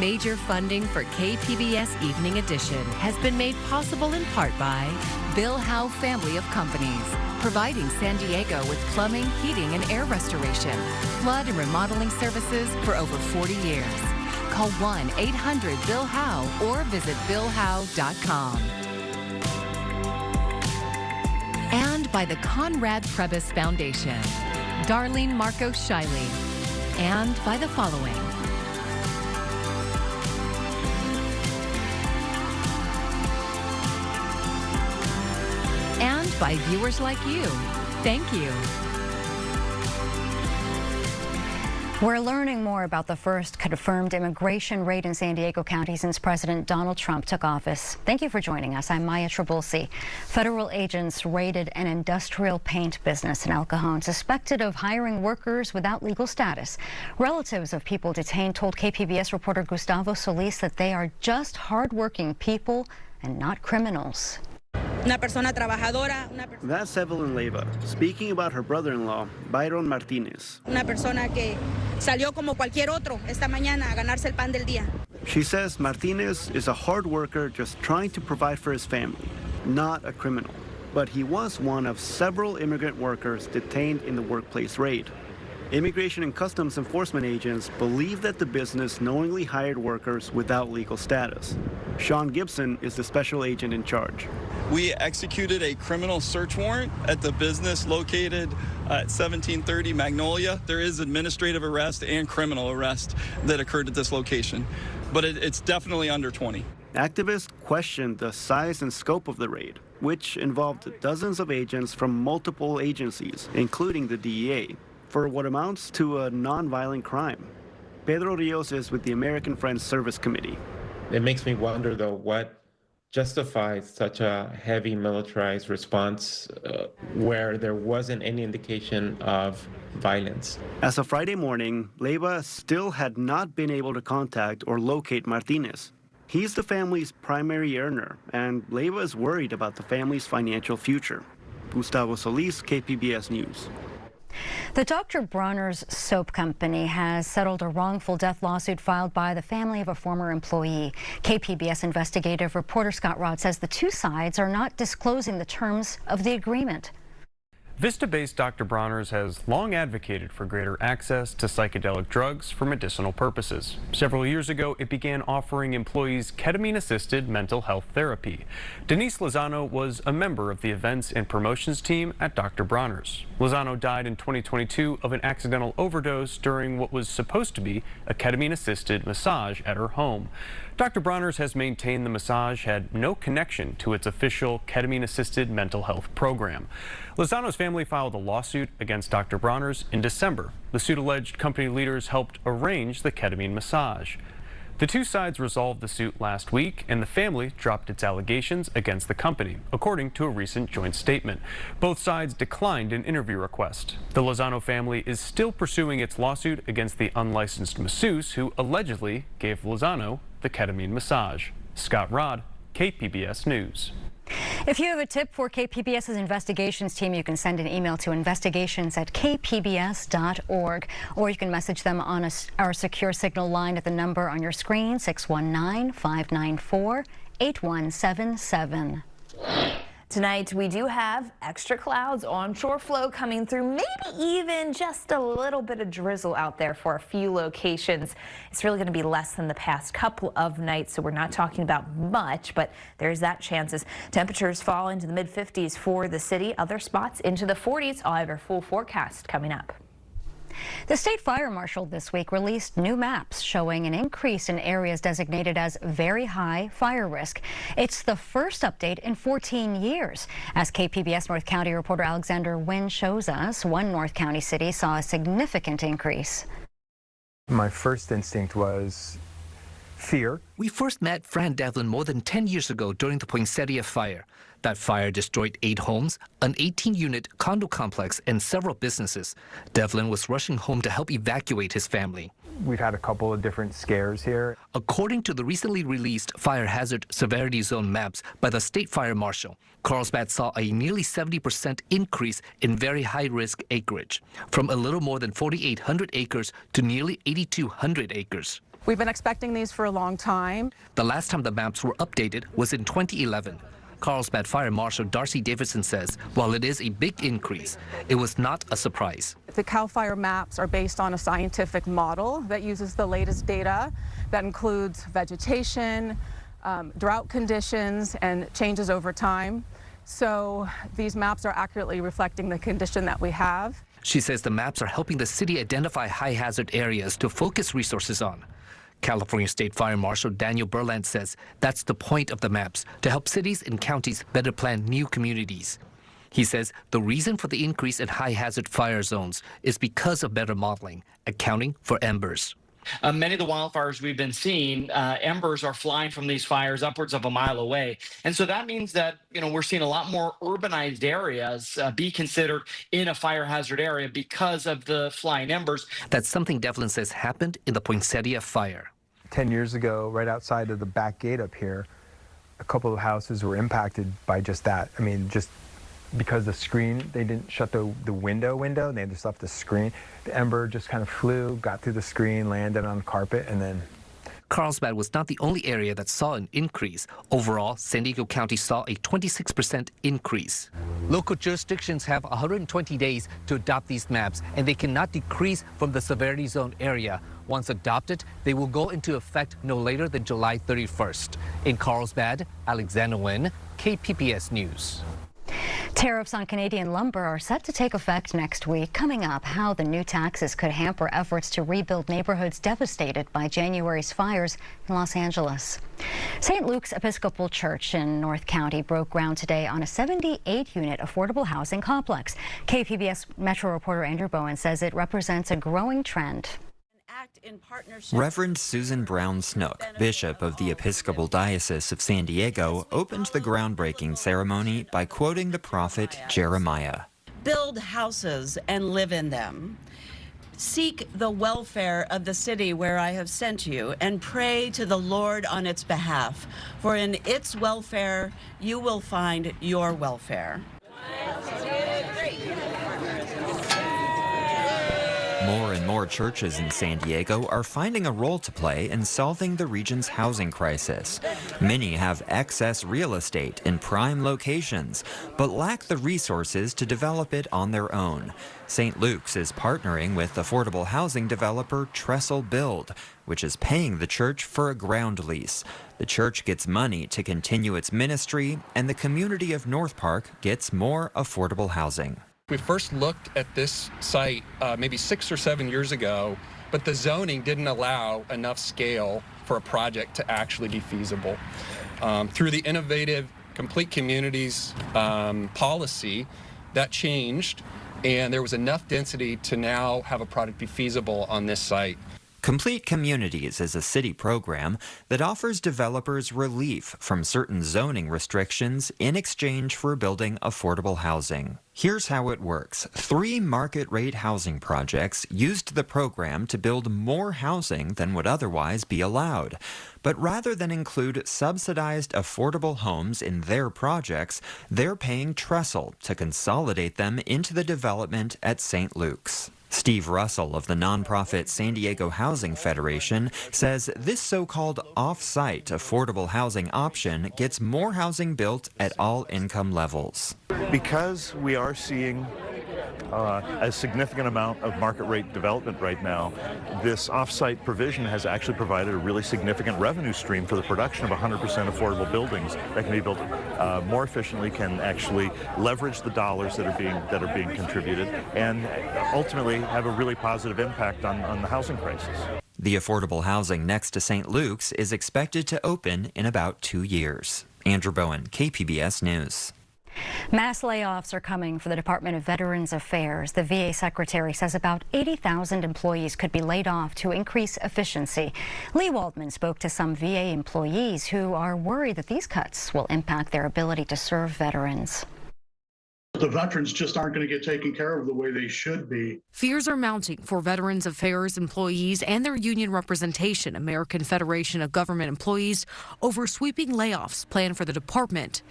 Major funding for KPBS Evening Edition has been made possible in part by Bill Howe Family of Companies, providing San Diego with plumbing, heating, and air restoration, flood and remodeling services for over 40 years. Call 1-800-BILL-HOWE or visit billhowe.com. And by the Conrad Trebas Foundation, Darlene Marcos Shiley, and by the following. And by viewers like you. Thank you. We're learning more about the first confirmed immigration raid in San Diego County since President Donald Trump took office. Thank you for joining us. I'm Maya Trabulsi. Federal agents raided an industrial paint business in El Cajon, suspected of hiring workers without legal status. Relatives of people detained told KPBS reporter Gustavo Solis that they are just hardworking people and not criminals. That's Evelyn Leiva speaking about her brother-in-law, Byron Martinez. Una persona que salió como cualquier otro esta mañana a ganarse el pan del día. She says Martinez is a hard worker just trying to provide for his family, not a criminal. But he was one of several immigrant workers detained in the workplace raid. Immigration and Customs Enforcement agents believe that the business knowingly hired workers without legal status. Sean Gibson is the special agent in charge. We executed a criminal search warrant at the business located at 1730 Magnolia. There is administrative arrest and criminal arrest that occurred at this location, but it's definitely under 20. Activists questioned the size and scope of the raid, which involved dozens of agents from multiple agencies, including the DEA, for what amounts to a nonviolent crime. Pedro Rios is with the American Friends Service Committee. It makes me wonder, though, what justifies such a heavy militarized response where there wasn't any indication of violence. As of Friday morning, Leiva still had not been able to contact or locate Martinez. He's the family's primary earner, and Leiva is worried about the family's financial future. Gustavo Solis, KPBS News. The Dr. Bronner's soap company has settled a wrongful death lawsuit filed by the family of a former employee. KPBS investigative reporter Scott Rod says the two sides are not disclosing the terms of the agreement. Vista-based Dr. Bronner's has long advocated for greater access to psychedelic drugs for medicinal purposes. Several years ago, it began offering employees ketamine-assisted mental health therapy. Denise Lozano was a member of the events and promotions team at Dr. Bronner's. Lozano died in 2022 of an accidental overdose during what was supposed to be a ketamine-assisted massage at her home. Dr. Bronner's has maintained the massage had no connection to its official ketamine-assisted mental health program. Lozano's family filed a lawsuit against Dr. Bronner's in December. The suit alleged company leaders helped arrange the ketamine massage. The two sides resolved the suit last week, and the family dropped its allegations against the company, according to a recent joint statement. Both sides declined an interview request. The Lozano family is still pursuing its lawsuit against the unlicensed masseuse who allegedly gave Lozano the ketamine massage. Scott Rod, KPBS News. If you have a tip for KPBS's investigations team, you can send an email to investigations@kpbs.org, or you can message them on our secure signal line at the number on your screen, 619-594-8177. Tonight, we do have extra clouds, onshore flow coming through, maybe even just a little bit of drizzle out there for a few locations. It's really going to be less than the past couple of nights, so we're not talking about much, but there's that chance as temperatures fall into the mid-50s for the city. Other spots into the 40s. I'll have our full forecast coming up. The state fire marshal this week released new maps showing an increase in areas designated as very high fire risk. It's the first update in 14 years. As KPBS North County reporter Alexander Wynn shows us, one North County city saw a significant increase. My first instinct was fear. We first met Fran Devlin more than 10 years ago during the Poinsettia fire. That fire destroyed 8 homes, an 18-unit condo complex, and several businesses. Devlin was rushing home to help evacuate his family. We've had a couple of different scares here. According to the recently released fire hazard severity zone maps by the state fire marshal, Carlsbad saw a nearly 70% increase in very high-risk acreage, from a little more than 4,800 acres to nearly 8,200 acres. We've been expecting these for a long time. The last time the maps were updated was in 2011. Carlsbad Fire Marshal Darcy Davidson says while it is a big increase, it was not a surprise. The CAL FIRE maps are based on a scientific model that uses the latest data that includes vegetation, drought conditions, and changes over time. So these maps are accurately reflecting the condition that we have. She says the maps are helping the city identify high hazard areas to focus resources on. California State Fire Marshal Daniel Berland says that's the point of the maps, to help cities and counties better plan new communities. He says the reason for the increase in high hazard fire zones is because of better modeling, accounting for embers. Many of the wildfires we've been seeing, embers are flying from these fires upwards of a mile away. And so that means that, we're seeing a lot more urbanized areas be considered in a fire hazard area because of the flying embers. That's something Devlin says happened in the Poinsettia fire. 10 years ago, right outside of the back gate up here, a couple of houses were impacted by just that. I mean, just because the screen, they didn't shut the window, they just left the screen. The ember just kind of flew, got through the screen, landed on the carpet, and then... Carlsbad was not the only area that saw an increase. Overall, San Diego County saw a 26% increase. Local jurisdictions have 120 days to adopt these maps, and they cannot decrease from the severity zone area. Once adopted, they will go into effect no later than July 31st. In Carlsbad, Alexander Nguyen, KPBS News. Tariffs on Canadian lumber are set to take effect next week. Coming up, how the new taxes could hamper efforts to rebuild neighborhoods devastated by January's fires in Los Angeles. St. Luke's Episcopal Church in North County broke ground today on a 78-unit affordable housing complex. KPBS Metro reporter Andrew Bowen says it represents a growing trend. Reverend Susan Brown Snook, Bishop of the Episcopal Diocese of San Diego, opened the groundbreaking ceremony by quoting the prophet Jeremiah. Build houses and live in them. Seek the welfare of the city where I have sent you, and pray to the Lord on its behalf, for in its welfare you will find your welfare. More and more churches in San Diego are finding a role to play in solving the region's housing crisis. Many have excess real estate in prime locations, but lack the resources to develop it on their own. St. Luke's is partnering with affordable housing developer Trestle Build, which is paying the church for a ground lease. The church gets money to continue its ministry, and the community of North Park gets more affordable housing. We first looked at this site maybe 6 or 7 years ago, but the zoning didn't allow enough scale for a project to actually be feasible. Through the innovative Complete Communities policy, that changed, and there was enough density to now have a project be feasible on this site. Complete Communities is a city program that offers developers relief from certain zoning restrictions in exchange for building affordable housing. Here's how it works. 3 market-rate housing projects used the program to build more housing than would otherwise be allowed. But rather than include subsidized affordable homes in their projects, they're paying Trestle to consolidate them into the development at St. Luke's. Steve Russell of the nonprofit San Diego Housing Federation says this so-called off-site affordable housing option gets more housing built at all income levels. Because we are seeing a significant amount of market rate development right now, this off-site provision has actually provided a really significant revenue stream for the production of 100% affordable buildings that can be built more efficiently, can actually leverage the dollars that are being contributed, and ultimately have a really positive impact on the housing crisis. The affordable housing next to St. Luke's is expected to open in about 2 years. Andrew Bowen, KPBS News. Mass layoffs are coming for the Department of Veterans Affairs. The VA secretary says about 80,000 employees could be laid off to increase efficiency. Lee Waldman spoke to some VA employees who are worried that these cuts will impact their ability to serve veterans. The veterans just aren't going to get taken care of the way they should be. Fears are mounting for Veterans Affairs employees and their union representation, American Federation of Government Employees, over sweeping layoffs planned for the department.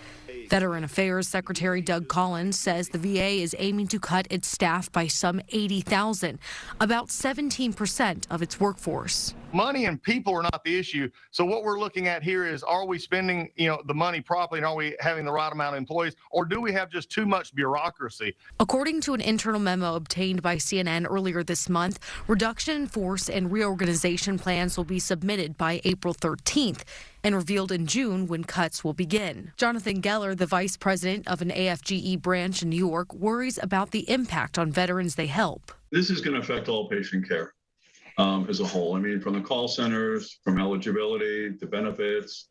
Veteran Affairs Secretary Doug Collins says the VA is aiming to cut its staff by some 80,000, about 17% of its workforce. Money and people are not the issue. So what we're looking at here is, are we spending, the money properly, and are we having the right amount of employees, or do we have just too much bureaucracy? According to an internal memo obtained by CNN earlier this month, reduction in force and reorganization plans will be submitted by April 13th and revealed in June when cuts will begin. Jonathan Geller, the vice president of an AFGE branch in New York, worries about the impact on veterans they help. This is going to affect all patient care as a whole. I mean, from the call centers, from eligibility to benefits,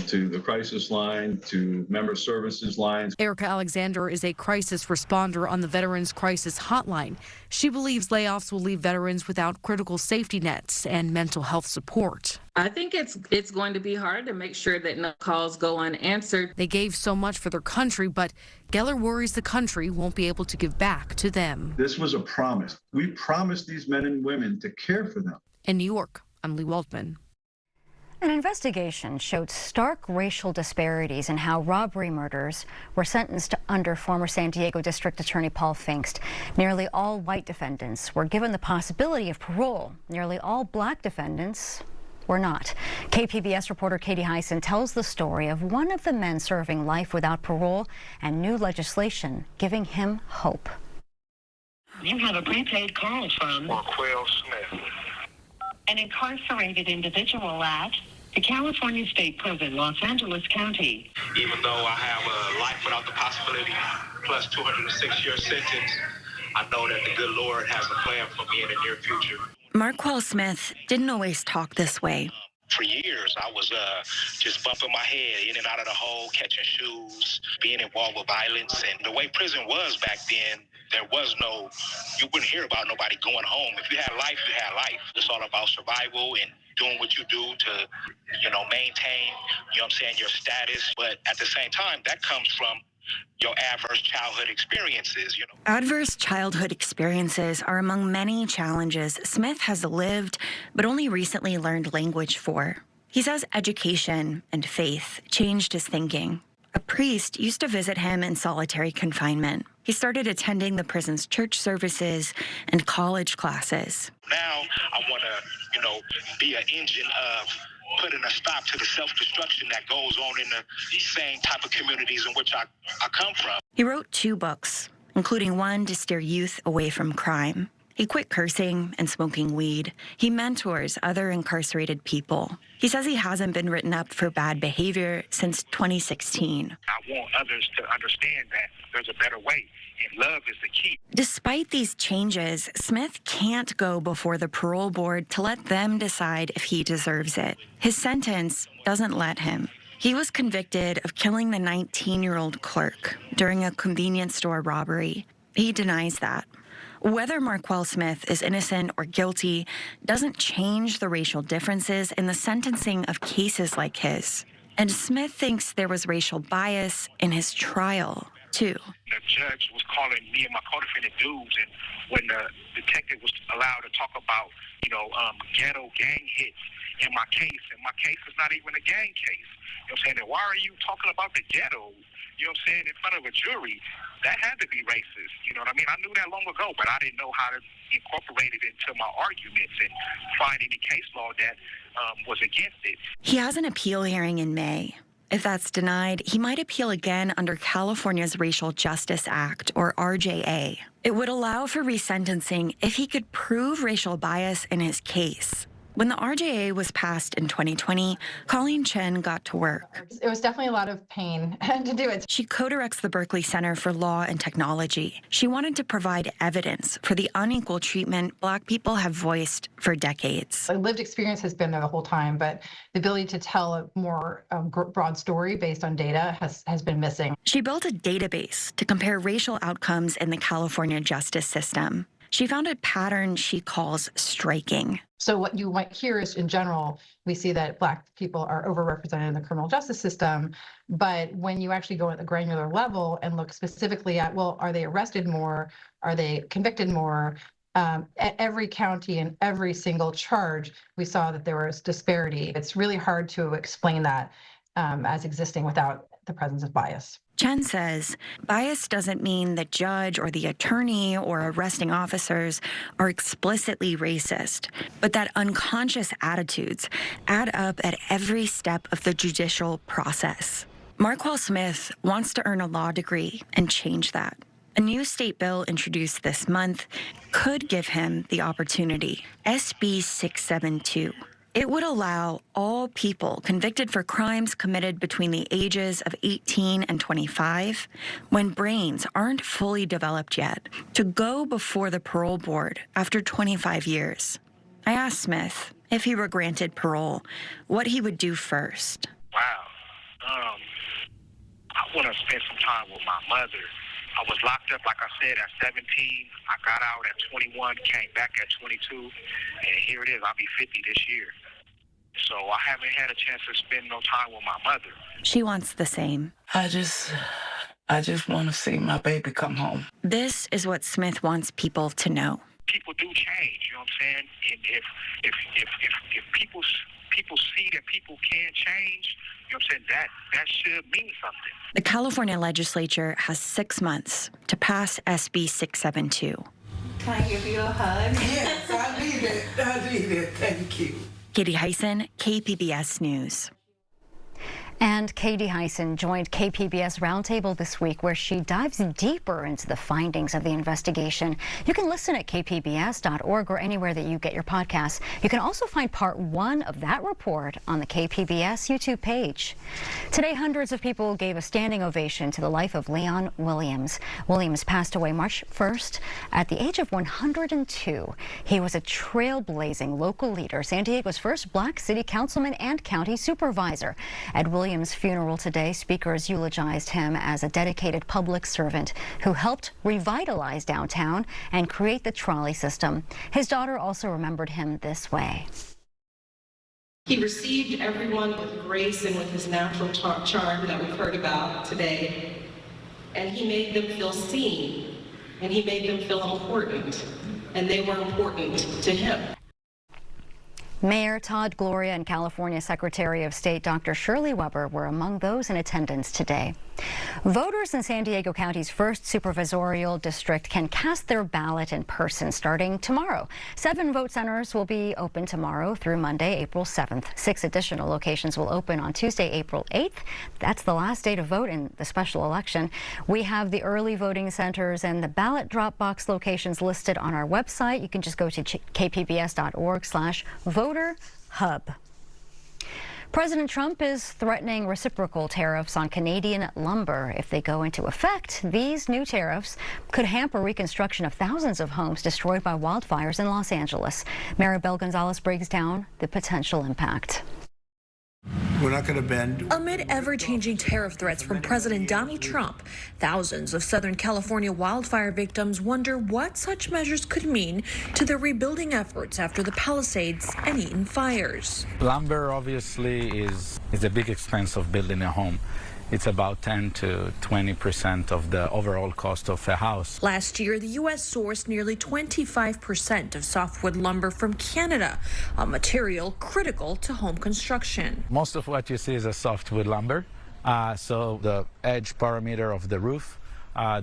to the crisis line, to member services lines. Erica Alexander is a crisis responder on the Veterans Crisis Hotline. She believes layoffs will leave veterans without critical safety nets and mental health support. I think it's going to be hard to make sure that no calls go unanswered. They gave so much for their country, but Geller worries the country won't be able to give back to them. This was a promise. We promised these men and women to care for them. In New York, I'm Lee Waldman. An investigation showed stark racial disparities in how robbery murders were sentenced under former San Diego District Attorney Paul Pfingst. Nearly all white defendants were given the possibility of parole. Nearly all black defendants were not. KPBS reporter Katie Hyson tells the story of one of the men serving life without parole and new legislation giving him hope. You have a prepaid call from Smith, an incarcerated individual at the California State Prison, Los Angeles County. even though I have a life without the possibility plus 206-year sentence, I know that the good Lord has a plan for me in the near future. Marquel Smith didn't always talk this way. For years, I was just bumping my head in and out of the hole, catching shoes, being involved with violence. And the way prison was back then, you wouldn't hear about nobody going home. If you had life, you had life. It's all about survival and doing what you do to, maintain, your status. But at the same time, that comes from your adverse childhood experiences, Adverse childhood experiences are among many challenges Smith has lived, but only recently learned language for. He says education and faith changed his thinking. A priest used to visit him in solitary confinement. He started attending the prison's church services and college classes. Now I want to, be an engine of putting a stop to the self-destruction that goes on in the same type of communities in which I come from. He wrote 2 books, including one to steer youth away from crime. He quit cursing and smoking weed. He mentors other incarcerated people. He says he hasn't been written up for bad behavior since 2016. I want others to understand that there's a better way, and love is the key. Despite these changes, Smith can't go before the parole board to let them decide if he deserves it. His sentence doesn't let him. He was convicted of killing the 19-year-old clerk during a convenience store robbery. He denies that. Whether Marquel Smith is innocent or guilty doesn't change the racial differences in the sentencing of cases like his. And Smith thinks there was racial bias in his trial, too. The judge was calling me and my co-defendant dudes, and when the detective was allowed to talk about, ghetto gang hits in my case, and my case is not even a gang case. You know what I'm saying? And why are you talking about the ghetto, in front of a jury? That had to be racist. You know what I mean? I knew that long ago, but I didn't know how to incorporate it into my arguments and find any case law that was against it. He has an appeal hearing in May. If that's denied, he might appeal again under California's Racial Justice Act, or RJA. It would allow for resentencing if he could prove racial bias in his case. When the RJA was passed in 2020, Colleen Chen got to work. It was definitely a lot of pain to do it. She co-directs the Berkeley Center for Law and Technology. She wanted to provide evidence for the unequal treatment Black people have voiced for decades. Lived experience has been there the whole time, but the ability to tell a more broad story based on data has been missing. She built a database to compare racial outcomes in the California justice system. She found a pattern she calls striking. So what you might hear is, in general, we see that Black people are overrepresented in the criminal justice system. But when you actually go at the granular level and look specifically at, well, are they arrested more? Are they convicted more? At every county and every single charge, we saw that there was disparity. It's really hard to explain that as existing without the presence of bias. Chen says bias doesn't mean the judge or the attorney or arresting officers are explicitly racist, but that unconscious attitudes add up at every step of the judicial process. Marquel Smith wants to earn a law degree and change that. A new state bill introduced this month could give him the opportunity. SB 672. It would allow all people convicted for crimes committed between the ages of 18 and 25, when brains aren't fully developed yet, to go before the parole board after 25 years. I asked Smith if he were granted parole, what he would do first. Wow. I want to spend some time with my mother. I was locked up, like I said, at 17. I got out at 21, came back at 22, and here it is. I'll be 50 this year. So I haven't had a chance to spend no time with my mother. She wants the same. I just want to see my baby come home. This is what Smith wants people to know. People do change, you know what I'm saying? And if people see that people can change, you know what I'm saying, that should mean something. The California legislature has 6 months to pass SB 672. Can I give you a hug? Yes, I need it. I need it. Thank you. Katie Hyson, KPBS News. And Katie Hyson joined KPBS Roundtable this week, where she dives deeper into the findings of the investigation. You can listen at kpbs.org or anywhere that you get your podcasts. You can also find part 1 of that report on the KPBS YouTube page. Today, hundreds of people gave a standing ovation to the life of Leon Williams. Williams passed away March 1st at the age of 102. He was a trailblazing local leader, San Diego's first black city councilman and county supervisor. At Williams' funeral today, speakers eulogized him as a dedicated public servant who helped revitalize downtown and create the trolley system. His daughter also remembered him this way. He received everyone with grace and with his natural charm that we've heard about today. And he made them feel seen, and he made them feel important, and they were important to him. Mayor Todd Gloria and California Secretary of State Dr. Shirley Weber were among those in attendance today. Voters in San Diego County's first supervisorial district can cast their ballot in person starting tomorrow. 7 vote centers will be open tomorrow through Monday, April 7th. 6 additional locations will open on Tuesday, April 8th. That's the last day to vote in the special election. We have the early voting centers and the ballot drop box locations listed on our website. You can just go to kpbs.org/voter hub. President Trump is threatening reciprocal tariffs on Canadian lumber. If they go into effect, these new tariffs could hamper reconstruction of thousands of homes destroyed by wildfires in Los Angeles. Maribel Gonzalez breaks down the potential impact. We're not going to bend. Amid ever-changing tariff threats from President Donald Trump, thousands of Southern California wildfire victims wonder what such measures could mean to their rebuilding efforts after the Palisades and Eaton fires. Lumber obviously is a big expense of building a home. It's about 10 to 20% of the overall cost of a house. Last year, the U.S. sourced nearly 25% of softwood lumber from Canada, a material critical to home construction. Most of what you see is a softwood lumber. So the edge parameter of the roof,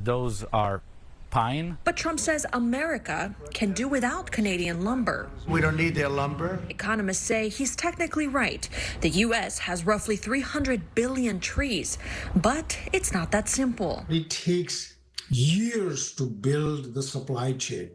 those are pine. But Trump says America can do without Canadian lumber. We don't need their lumber. Economists say he's technically right. The U.S. has roughly 300 billion trees, but it's not that simple. It takes years to build the supply chain.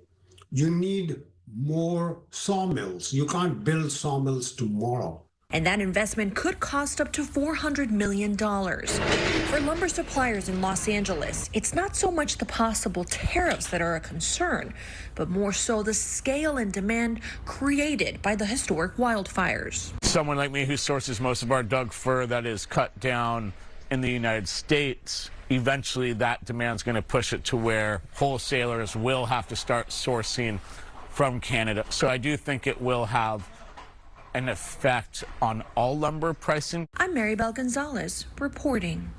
You need more sawmills. You can't build sawmills tomorrow. And that investment could cost up to $400 million. For lumber suppliers in Los Angeles, it's not so much the possible tariffs that are a concern, but more so the scale and demand created by the historic wildfires. Someone like me who sources most of our Doug fir that is cut down in the United States, eventually that demand's going to push it to where wholesalers will have to start sourcing from Canada. So I do think it will have an effect on all lumber pricing. I'm Maribel Gonzalez reporting.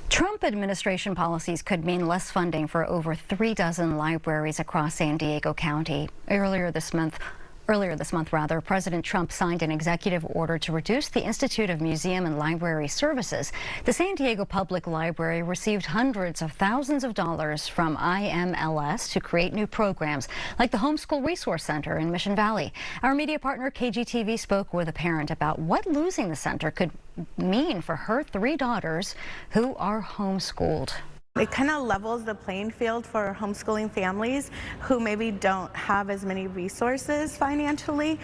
Trump administration policies could mean less funding for over 3 dozen libraries across San Diego County. Earlier this month, Earlier this month, President Trump signed an executive order to reduce the Institute of Museum and Library Services. The San Diego Public Library received hundreds of thousands of dollars from IMLS to create new programs like the Homeschool Resource Center in Mission Valley. Our media partner KGTV spoke with a parent about what losing the center could mean for her 3 daughters who are homeschooled. It kind of levels the playing field for homeschooling families who maybe don't have as many resources financially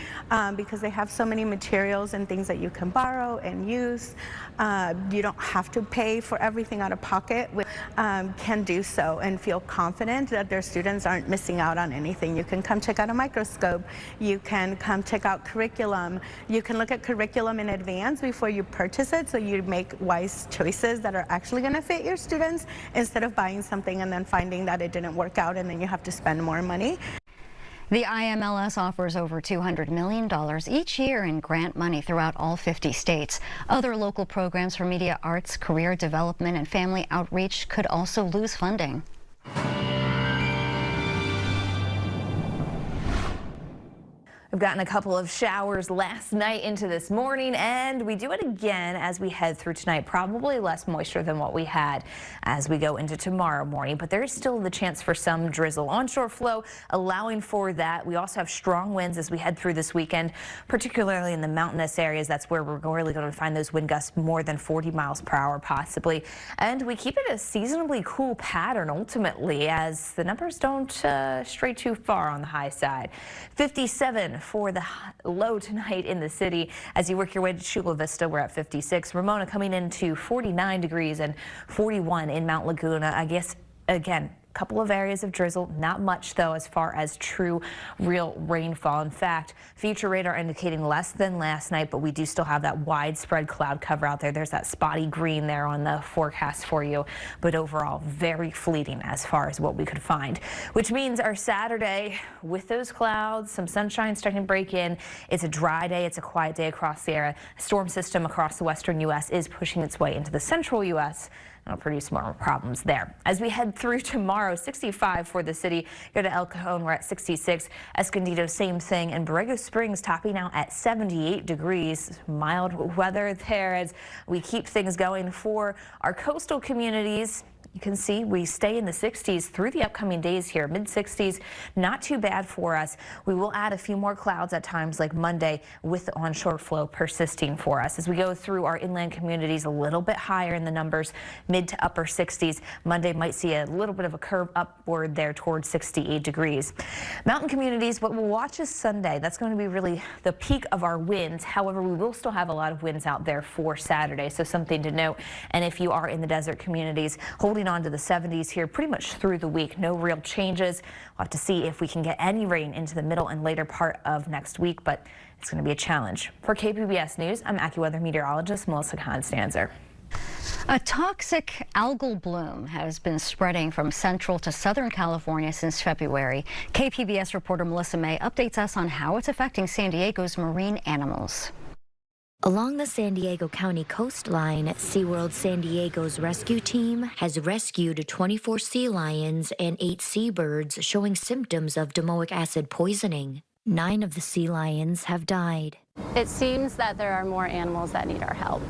because they have so many materials and things that you can borrow and use. You don't have to pay for everything out of pocket. Can do so and feel confident that their students aren't missing out on anything. You can come check out a microscope. You can come check out curriculum. You can look at curriculum in advance before you purchase it so you make wise choices that are actually going to fit your students, instead of buying something and then finding that it didn't work out and then you have to spend more money. The IMLS offers over $200 million each year in grant money throughout all 50 states. Other local programs for media arts, career development, and family outreach could also lose funding. We've gotten a couple of showers last night into this morning, and we do it again as we head through tonight. Probably less moisture than what we had as we go into tomorrow morning, but there is still the chance for some drizzle. Onshore flow allowing for that. We also have strong winds as we head through this weekend, particularly in the mountainous areas. That's where we're really going to find those wind gusts more than 40 miles per hour possibly. And we keep it a seasonably cool pattern ultimately, as the numbers don't stray too far on the high side. 57 for the low tonight in the city. As you work your way to Chula Vista, we're at 56. Ramona coming into 49 degrees and 41 in Mount Laguna. I guess, again, couple of areas of drizzle, not much though as far as true real rainfall. In fact, future radar indicating less than last night, but we do still have that widespread cloud cover out there. There's that spotty green there on the forecast for you, but overall very fleeting as far as what we could find, which means our Saturday with those clouds, some sunshine starting to break in. It's a dry day. It's a quiet day across the area. A storm system across the western U.S. is pushing its way into the central U.S. It'll produce more problems there. As we head through tomorrow, 65 for the city. Go to El Cajon, we're at 66. Escondido, same thing. And Borrego Springs topping out at 78 degrees. Mild weather there as we keep things going for our coastal communities. You can see we stay in the 60s through the upcoming days here, mid-60s, not too bad for us. We will add a few more clouds at times like Monday with the onshore flow persisting for us. As we go through our inland communities, a little bit higher in the numbers, mid to upper 60s. Monday might see a little bit of a curve upward there towards 68 degrees. Mountain communities, what we'll watch is Sunday. That's going to be really the peak of our winds. However, we will still have a lot of winds out there for Saturday, so something to note. And if you are in the desert communities, holding on to the 70s here pretty much through the week. No real changes. We'll have to see if we can get any rain into the middle and later part of next week, but it's going to be a challenge. For KPBS News, I'm AccuWeather meteorologist Melissa Constanzer. A toxic algal bloom has been spreading from central to southern California since February. KPBS reporter Melissa May updates us on how it's affecting San Diego's marine animals. Along the San Diego County coastline, SeaWorld San Diego's rescue team has rescued 24 sea lions and 8 seabirds showing symptoms of domoic acid poisoning. 9 of the sea lions have died. It seems that there are more animals that need our help,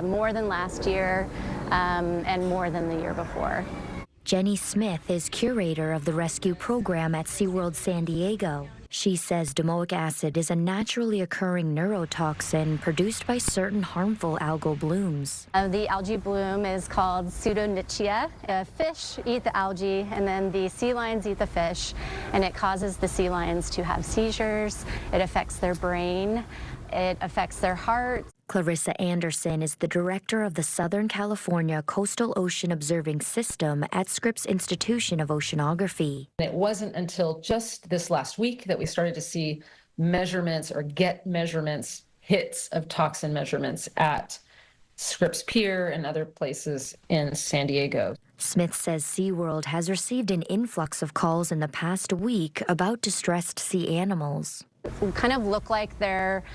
more than last year and more than the year before. Jenny Smith is curator of the rescue program at SeaWorld San Diego. She says domoic acid is a naturally occurring neurotoxin produced by certain harmful algal blooms. The algae bloom is called pseudonychia. Fish eat the algae, and then the sea lions eat the fish, and it causes the sea lions to have seizures. It affects their brain. It affects their heart. Clarissa Anderson is the director of the Southern California Coastal Ocean Observing System at Scripps Institution of Oceanography. It wasn't until just this last week that we started to see measurements or get measurements, hits of toxin measurements at Scripps Pier and other places in San Diego. Smith says SeaWorld has received an influx of calls in the past week about distressed sea animals. Kind of look like they're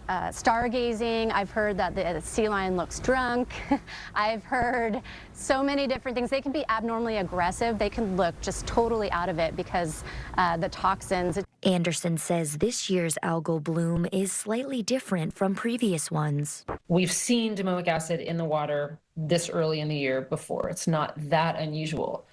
stargazing. I've heard that the sea lion looks drunk. I've heard so many different things. They can be abnormally aggressive. They can look just totally out of it because the toxins. Anderson says this year's algal bloom is slightly different from previous ones. We've seen domoic acid in the water this early in the year before. It's not that unusual.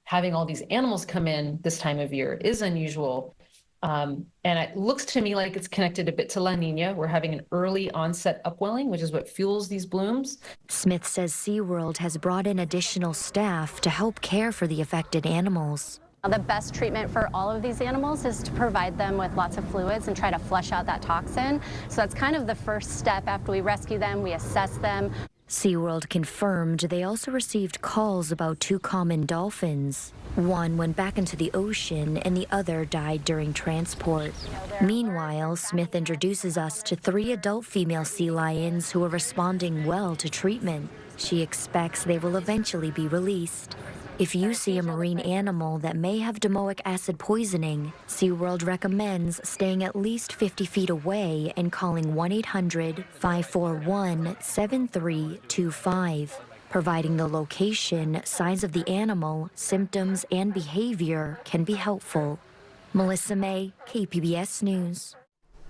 Having all these animals come in this time of year is unusual. And it looks to me like it's connected a bit to La Nina. We're having an early onset upwelling, which is what fuels these blooms. Smith says SeaWorld has brought in additional staff to help care for the affected animals. The best treatment for all of these animals is to provide them with lots of fluids and try to flush out that toxin. So that's kind of the first step. After we rescue them, we assess them. SeaWorld confirmed they also received calls about 2 common dolphins. One went back into the ocean and the other died during transport. Meanwhile, Smith introduces us to 3 adult female sea lions who are responding well to treatment. She expects they will eventually be released. If you see a marine animal that may have domoic acid poisoning, SeaWorld recommends staying at least 50 feet away and calling 1-800-541-7325. Providing the location, size of the animal, symptoms, and behavior can be helpful. Melissa May, KPBS News.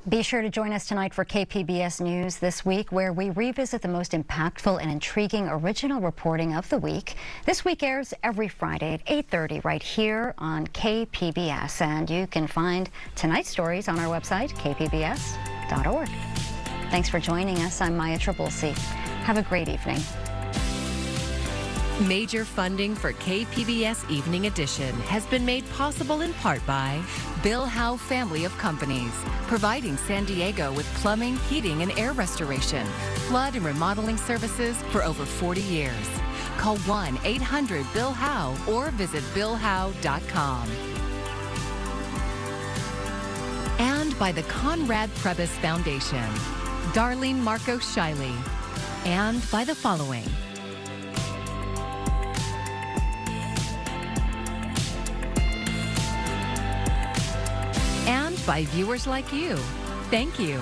Be sure to join us tonight for KPBS News This Week, where we revisit the most impactful and intriguing original reporting of the week. This week airs every Friday at 8:30 right here on KPBS. And you can find tonight's stories on our website, kpbs.org. Thanks for joining us. I'm Maya Trabulsi. Have a great evening. Major funding for KPBS Evening Edition has been made possible in part by Bill Howe Family of Companies, providing San Diego with plumbing, heating, and air restoration, flood and remodeling services for over 40 years. Call 1-800-BILL-HOWE or visit billhowe.com. And by the Conrad Prebys Foundation, Darlene Marco Shiley, and by the following. And by viewers like you. Thank you.